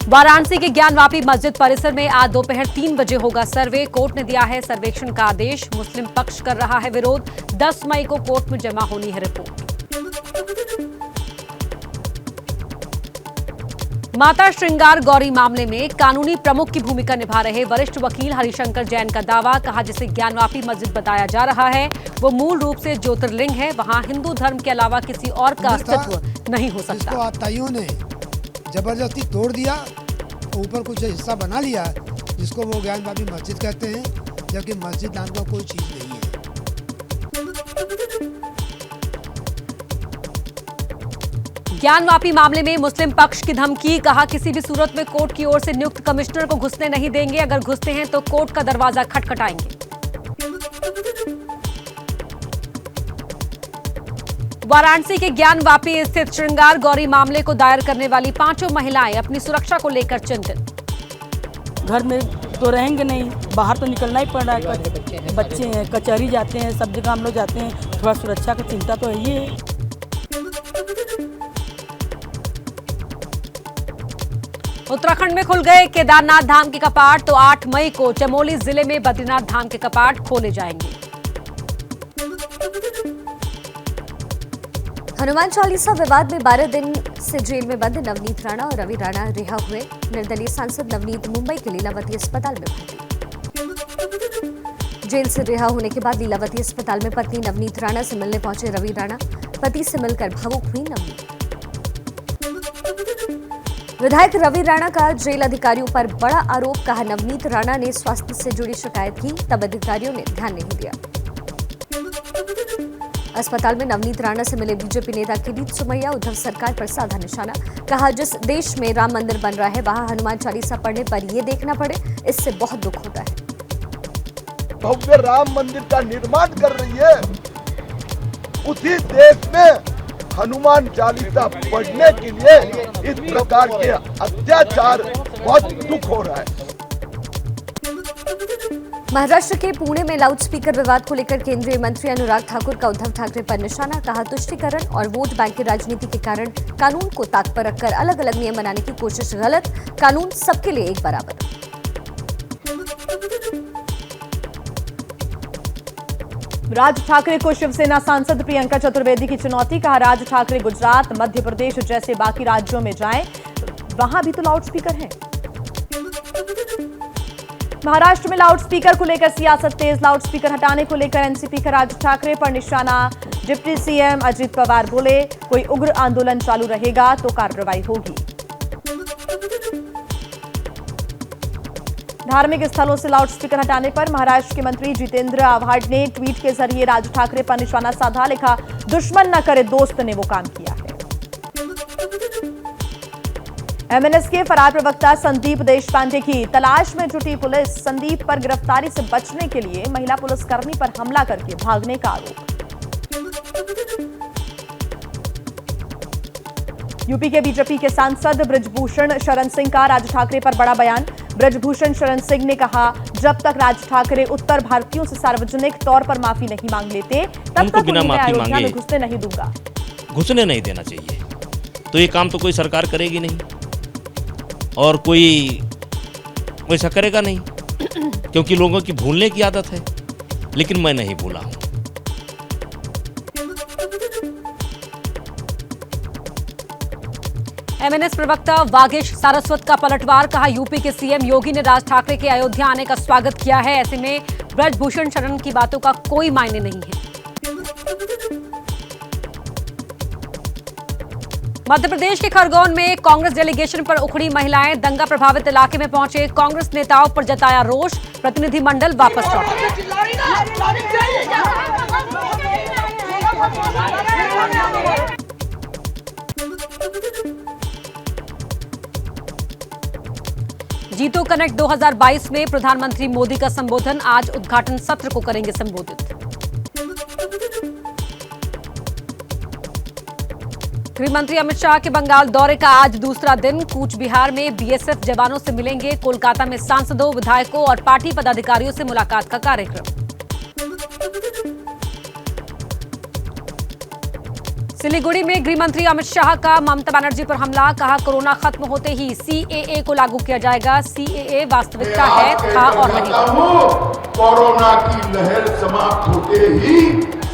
वाराणसी के ज्ञानवापी मस्जिद परिसर में आज दोपहर 3 बजे होगा सर्वे। कोर्ट ने दिया है सर्वेक्षण का आदेश। मुस्लिम पक्ष कर रहा है विरोध। 10 मई को कोर्ट में जमा होनी है रिपोर्ट। माता श्रृंगार गौरी मामले में कानूनी प्रमुख की भूमिका निभा रहे वरिष्ठ वकील हरिशंकर जैन का दावा। कहा जिसे ज्ञानवापी मस्जिद बताया जा रहा है वो मूल रूप से ज्योतिर्लिंग है। वहां हिंदू धर्म के अलावा किसी और का अस्तित्व नहीं हो सकता। आताइयों ने जबरदस्ती तोड़ दिया, ऊपर कुछ हिस्सा बना लिया जिसको वो ज्ञानवापी मस्जिद कहते हैं, जबकि मस्जिद नाम का कोई चीज नहीं है। ज्ञानवापी मामले में मुस्लिम पक्ष की धमकी। कहा किसी भी सूरत में कोर्ट की ओर से नियुक्त कमिश्नर को घुसने नहीं देंगे। अगर घुसते हैं तो कोर्ट का दरवाजा खटखटाएंगे। वाराणसी के ज्ञानवापी स्थित श्रृंगार गौरी मामले को दायर करने वाली 5 महिलाएं अपनी सुरक्षा को लेकर चिंतित। घर में तो रहेंगे नहीं, बाहर तो निकलना ही पड़ रहा है। बच्चे हैं, कचहरी जाते हैं, सब जगह हम लोग जाते हैं, थोड़ा सुरक्षा की चिंता तो है ही है। उत्तराखंड में खुल गए केदारनाथ धाम के कपाट। तो 8 मई को चमोली जिले में बद्रीनाथ धाम के कपाट खोले जाएंगे। हनुमान चालीसा विवाद में 12 दिन से जेल में बंद नवनीत राणा और रवि राणा रिहा हुए। निर्दलीय सांसद नवनीत मुंबई के लीलावती अस्पताल में भर्ती। जेल से रिहा होने के बाद लीलावती अस्पताल में पत्नी नवनीत राणा से मिलने पहुंचे रवि राणा। पति से मिलकर भावुक हुई नवनीत। विधायक रवि राणा का जेल अधिकारियों पर बड़ा आरोप। कहा नवनीत राणा ने स्वास्थ्य से जुड़ी शिकायत की, तब अधिकारियों ने ध्यान नहीं दिया। अस्पताल में नवनीत राणा से मिले बीजेपी नेता किरीट सोमैया। उद्धव सरकार पर साधा निशाना। कहा जिस देश में राम मंदिर बन रहा है वहां हनुमान चालीसा पढ़ने पर ये देखना पड़े, इससे बहुत दुख होता है। भव्य राम मंदिर का निर्माण कर रही है, उसी देश में हनुमान चालीसा पढ़ने के लिए इस प्रकार के अत्याचार, बहुत दुख हो रहा है। महाराष्ट्र के पुणे में लाउडस्पीकर विवाद को लेकर केंद्रीय मंत्री अनुराग ठाकुर का उद्धव ठाकरे पर निशाना। कहा तुष्टीकरण और वोट बैंक की राजनीति के कारण कानून को ताक पर रखकर अलग अलग नियम बनाने की कोशिश गलत। कानून सबके लिए एक बराबर। राज ठाकरे को शिवसेना सांसद प्रियंका चतुर्वेदी की चुनौती। कहा राज ठाकरे गुजरात, मध्य प्रदेश जैसे बाकी राज्यों में जाएं, वहां भी तो लाउडस्पीकर हैं। महाराष्ट्र में लाउडस्पीकर को लेकर सियासत तेज। लाउडस्पीकर हटाने को लेकर एनसीपी का राज ठाकरे पर निशाना। डिप्टी सीएम अजित पवार बोले कोई उग्र आंदोलन चालू रहेगा तो कार्रवाई होगी। धार्मिक स्थलों से लाउडस्पीकर हटाने पर महाराष्ट्र के मंत्री जितेंद्र आव्हाड ने ट्वीट के जरिए राज ठाकरे पर निशाना साधा। लिखा दुश्मन न करे दोस्त ने वो काम किया है। एमएनएस के फरार प्रवक्ता संदीप देशपांडे की तलाश में जुटी पुलिस। संदीप पर गिरफ्तारी से बचने के लिए महिला पुलिसकर्मी पर हमला करके भागने का आरोप। यूपी के बीजेपी के सांसद ब्रजभूषण शरण सिंह का राज ठाकरे पर बड़ा बयान। ब्रजभूषण शरण सिंह ने कहा जब तक राज ठाकरे उत्तर भारतीयों से सार्वजनिक तौर पर माफी नहीं मांग लेते तब तक उन्हें मैं अयोध्या में घुसने नहीं दूंगा। घुसने नहीं देना चाहिए। तो ये काम तो कोई सरकार करेगी नहीं और कोई वैसा करेगा नहीं, क्योंकि लोगों की भूलने की आदत है। लेकिन मैं नहीं भूला हूं। एमएनएस प्रवक्ता वागीश सारस्वत का पलटवार। कहा यूपी के सीएम योगी ने राज ठाकरे के अयोध्या आने का स्वागत किया है। ऐसे में ब्रजभूषण शरण की बातों का कोई मायने नहीं है। मध्य प्रदेश के खरगोन में कांग्रेस डेलीगेशन पर उखड़ी महिलाएं। दंगा प्रभावित इलाके में पहुंचे कांग्रेस नेताओं पर जताया रोष। प्रतिनिधिमंडल वापस लौटा। जीतो कनेक्ट 2022 में प्रधानमंत्री मोदी का संबोधन। आज उद्घाटन सत्र को करेंगे संबोधित। गृह मंत्री अमित शाह के बंगाल दौरे का आज दूसरा दिन। कूच बिहार में बीएसएफ जवानों से मिलेंगे। कोलकाता में सांसदों, विधायकों और पार्टी पदाधिकारियों से मुलाकात का कार्यक्रम। सिलीगुड़ी में गृह मंत्री अमित शाह का ममता बनर्जी पर हमला, कहा कोरोना खत्म होते ही सीएए को लागू किया जाएगा। सीएए वास्तविकता है, था और नहीं। कोरोना की लहर समाप्त होते ही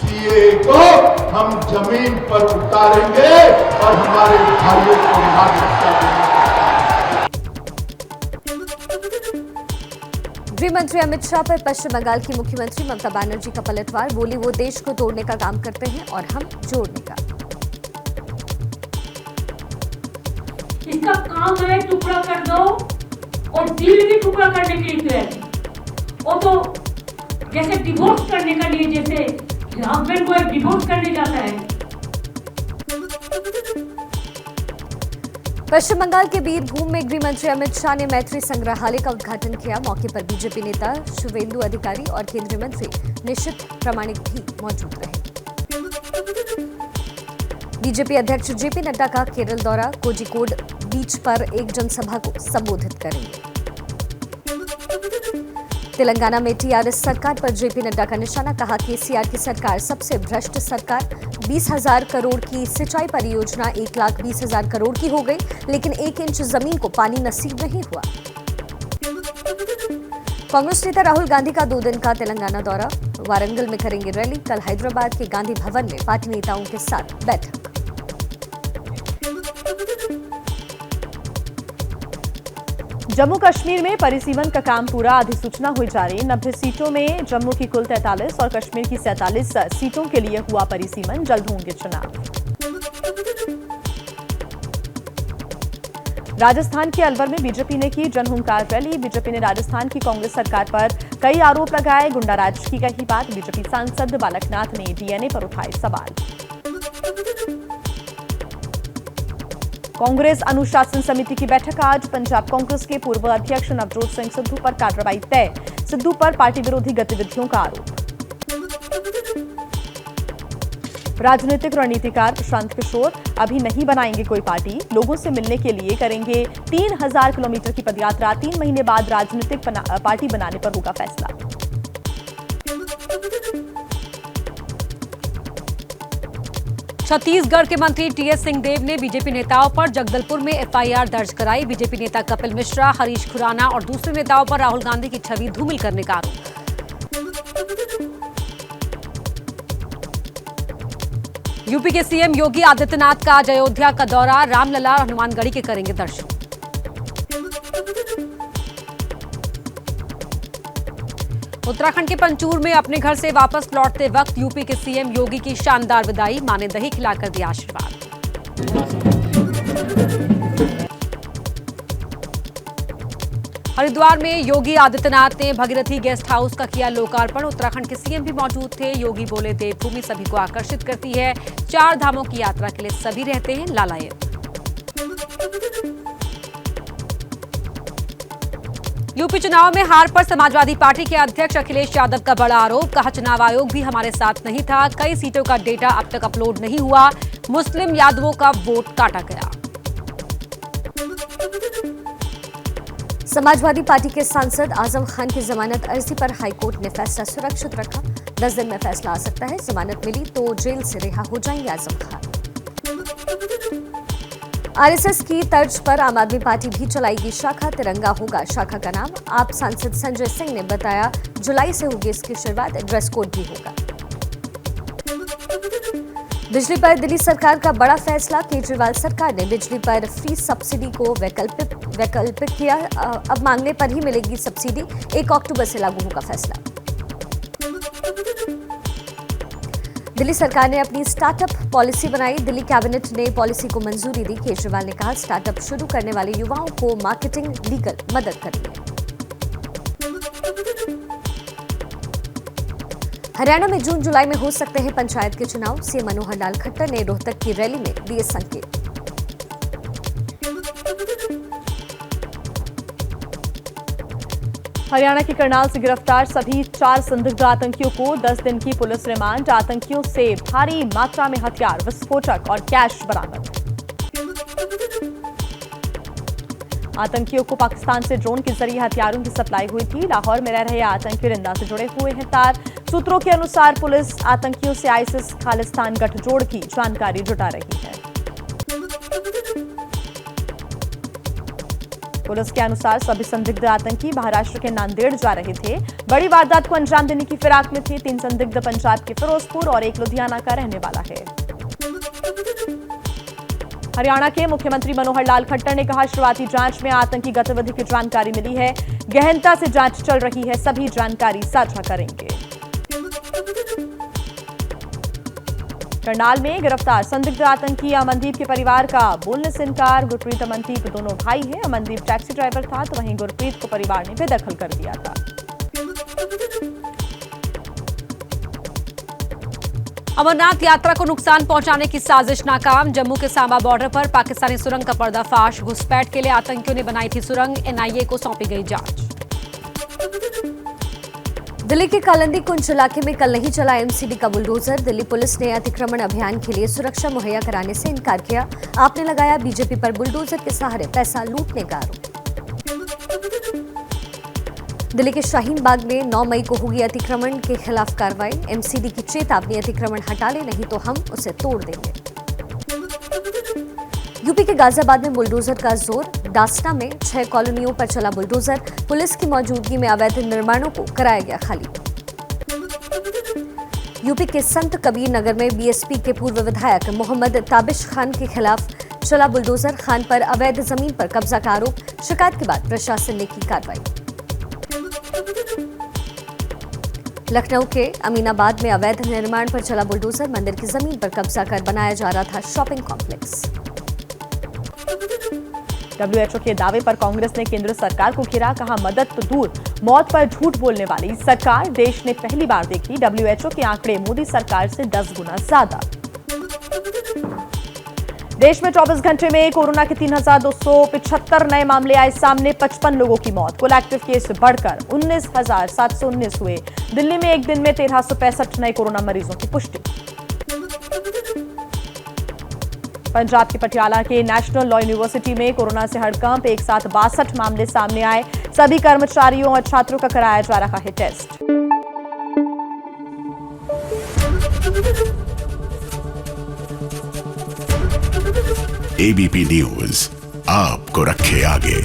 सीएए को हम जमीन पर उतारेंगे और हमारे भाइयों को नागरिकता देंगे। गृह मंत्री अमित शाह पर पश्चिम बंगाल की मुख्यमंत्री ममता बनर्जी का पलटवार, बोली वो देश को तोड़ने का काम करते हैं और हम जोड़ने का। इसका काम है टुकड़ा कर दो और दिल भी टुकड़ा करने के लिए वो तो जैसे डिवोर्स करने का लिए, जैसे हस्बैंड को एक डिवोर्स करने जाता है। पश्चिम बंगाल के बीरभूम में गृह मंत्री अमित शाह ने मैत्री संग्रहालय का उद्घाटन किया। मौके पर बीजेपी नेता शुवेंदु अधिकारी और केंद्रीय मंत्री निशित प्रामाणिक भी मौजूद रहे। बीजेपी अध्यक्ष जेपी नड्डा का केरल दौरा, कोझिकोड बीच पर एक जनसभा को संबोधित करेंगे। तेलंगाना में टीआरएस सरकार पर जेपी नड्डा का निशाना, कहा केसीआर की सरकार सबसे भ्रष्ट सरकार। 20,000 करोड़ की सिंचाई परियोजना 1,20,000 करोड़ की हो गई, लेकिन 1 इंच जमीन को पानी नसीब नहीं हुआ। कांग्रेस नेता राहुल गांधी का 2 दिन का तेलंगाना दौरा, वारंगल में करेंगे रैली। कल हैदराबाद के गांधी भवन में पार्टी नेताओं के साथ बैठक। जम्मू कश्मीर में परिसीमन का काम पूरा, अधिसूचना हुई जारी। 90 सीटों में जम्मू की कुल 43 और कश्मीर की 47 सीटों के लिए हुआ परिसीमन। जल्द होंगे चुनाव। राजस्थान के अलवर में बीजेपी ने की जनहुंकार रैली। बीजेपी ने राजस्थान की कांग्रेस सरकार पर कई आरोप लगाए, गुंडाराज की कही बात। बीजेपी सांसद बालकनाथ ने डीएनए पर उठाए सवाल। कांग्रेस अनुशासन समिति की बैठक आज। पंजाब कांग्रेस के पूर्व अध्यक्ष नवजोत सिंह सिद्धू पर कार्रवाई तय। सिद्धू पर पार्टी विरोधी गतिविधियों का आरोप। राजनीतिक रणनीतिकार प्रशांत किशोर अभी नहीं बनाएंगे कोई पार्टी, लोगों से मिलने के लिए करेंगे 3000 किलोमीटर की पदयात्रा। 3 महीने बाद राजनीतिक पार्टी बनाने पर होगा फैसला। छत्तीसगढ़ के मंत्री टीएस सिंहदेव ने बीजेपी नेताओं पर जगदलपुर में एफआईआर दर्ज कराई। बीजेपी नेता कपिल मिश्रा, हरीश खुराना और दूसरे नेताओं पर राहुल गांधी की छवि धूमिल करने का आरोप। यूपी के सीएम योगी आदित्यनाथ का आज अयोध्या का दौरा, रामलला और हनुमानगढ़ी के करेंगे दर्शन। उत्तराखंड के पंचूर में अपने घर से वापस लौटते वक्त यूपी के सीएम योगी की शानदार विदाई, मां ने दही खिलाकर दिया आशीर्वाद। हरिद्वार में योगी आदित्यनाथ ने भगीरथी गेस्ट हाउस का किया लोकार्पण। उत्तराखंड के सीएम भी मौजूद थे। योगी बोले देवभूमि सभी को आकर्षित करती है, 4 धामों की यात्रा के लिए सभी रहते हैं लालायित। यूपी चुनाव में हार पर समाजवादी पार्टी के अध्यक्ष अखिलेश यादव का बड़ा आरोप, कहा चुनाव आयोग भी हमारे साथ नहीं था, कई सीटों का डेटा अब तक अपलोड नहीं हुआ, मुस्लिम यादवों का वोट काटा गया। समाजवादी पार्टी के सांसद आजम खान की जमानत अर्जी पर हाईकोर्ट ने फैसला सुरक्षित रखा। 10 दिन में फैसला आ सकता है। जमानत मिली तो जेल से रिहा हो जाएंगे आजम खान। आरएसएस की तर्ज पर आम आदमी पार्टी भी चलाएगी शाखा, तिरंगा होगा शाखा का नाम। आप सांसद संजय सिंह ने बताया जुलाई से होगी इसकी शुरुआत, ड्रेस कोड भी होगा। बिजली पर दिल्ली सरकार का बड़ा फैसला, केजरीवाल सरकार ने बिजली पर फ्री सब्सिडी को वैकल्पिक किया। अब मांगने पर ही मिलेगी सब्सिडी, 1 अक्टूबर से लागू होगा फैसला। दिल्ली सरकार ने अपनी स्टार्टअप पॉलिसी बनाई। दिल्ली कैबिनेट ने पॉलिसी को मंजूरी दी। केजरीवाल ने कहा स्टार्टअप शुरू करने वाले युवाओं को मार्केटिंग लीगल मदद करेंगे। हरियाणा में जून जुलाई में हो सकते हैं पंचायत के चुनाव। सीएम मनोहर लाल खट्टर ने रोहतक की रैली में दिए संकेत। हरियाणा के करनाल से गिरफ्तार सभी 4 संदिग्ध आतंकियों को 10 दिन की पुलिस रिमांड। आतंकियों से भारी मात्रा में हथियार, विस्फोटक और कैश बरामद। आतंकियों को पाकिस्तान से ड्रोन के जरिए हथियारों की सप्लाई हुई थी। लाहौर में रह रहे आतंकी रिंदा से जुड़े हुए हैं तार। सूत्रों के अनुसार पुलिस आतंकियों से आईएसआईएस खालिस्तान गठजोड़ की जानकारी जुटा रही है। पुलिस के अनुसार सभी संदिग्ध आतंकी महाराष्ट्र के नांदेड़ जा रहे थे। बड़ी वारदात को अंजाम देने की फिराक में थे। 3 संदिग्ध पंजाब के फिरोजपुर और 1 लुधियाना का रहने वाला है। हरियाणा के मुख्यमंत्री मनोहर लाल खट्टर ने कहा, शुरुआती जांच में आतंकी गतिविधि की जानकारी मिली है। गहनता से जांच चल रही है, सभी जानकारी साझा करेंगे। करनाल में गिरफ्तार संदिग्ध आतंकी अमनदीप के परिवार का बोलने से इनकार। गुरप्रीत अमनदीप दोनों भाई हैं। अमनदीप टैक्सी ड्राइवर था तो वहीं गुरप्रीत को परिवार ने बेदखल कर दिया था। अमरनाथ यात्रा को नुकसान पहुंचाने की साजिश नाकाम। जम्मू के सांबा बॉर्डर पर पाकिस्तानी सुरंग का पर्दाफाश। घुसपैठ के लिए आतंकियों ने बनाई थी सुरंग। एनआईए को सौंपी गई जांच। दिल्ली के कालंदी कुंज इलाके में कल नहीं चला एमसीडी का बुलडोजर। दिल्ली पुलिस ने अतिक्रमण अभियान के लिए सुरक्षा मुहैया कराने से इनकार किया। आपने लगाया बीजेपी पर बुलडोजर के सहारे पैसा लूटने का आरोप। दिल्ली के शाहीन बाग में 9 मई को होगी अतिक्रमण के खिलाफ कार्रवाई। एमसीडी की चेतावनी, अतिक्रमण हटा ले नहीं तो हम उसे तोड़ देंगे। यूपी के गाजियाबाद में बुलडोजर का जोर। दासना में 6 कॉलोनियों पर चला बुलडोजर। पुलिस की मौजूदगी में अवैध निर्माणों को कराया गया खाली। यूपी के संत कबीर नगर में बीएसपी के पूर्व विधायक मोहम्मद ताबिश खान के खिलाफ चला बुलडोजर। खान पर अवैध जमीन पर कब्जा का आरोप। शिकायत के बाद प्रशासन ने की कार्रवाई। लखनऊ के अमीनाबाद में अवैध निर्माण पर चला बुलडोजर। मंदिर की जमीन पर कब्जा कर बनाया जा रहा था शॉपिंग कॉम्प्लेक्स। डब्ल्यूएचओ के दावे पर कांग्रेस ने केंद्र सरकार को घेरा। कहा, मदद तो दूर, मौत पर झूठ बोलने वाली सरकार देश ने पहली बार देखी। डब्ल्यूएचओ के आंकड़े मोदी सरकार से 10 गुना ज्यादा। देश में 24 घंटे में कोरोना के 3,275 नए मामले आए सामने। 55 लोगों की मौत। कुल एक्टिव केस बढ़कर 19,719 हुए। दिल्ली में एक दिन में 1365 नए कोरोना मरीजों की पुष्टि। पंजाब के पटियाला के नेशनल लॉ यूनिवर्सिटी में कोरोना से हड़कंप। एक साथ 62 मामले सामने आए। सभी कर्मचारियों और छात्रों का कराया जा रहा है टेस्ट। एबीपी न्यूज आपको रखे आगे।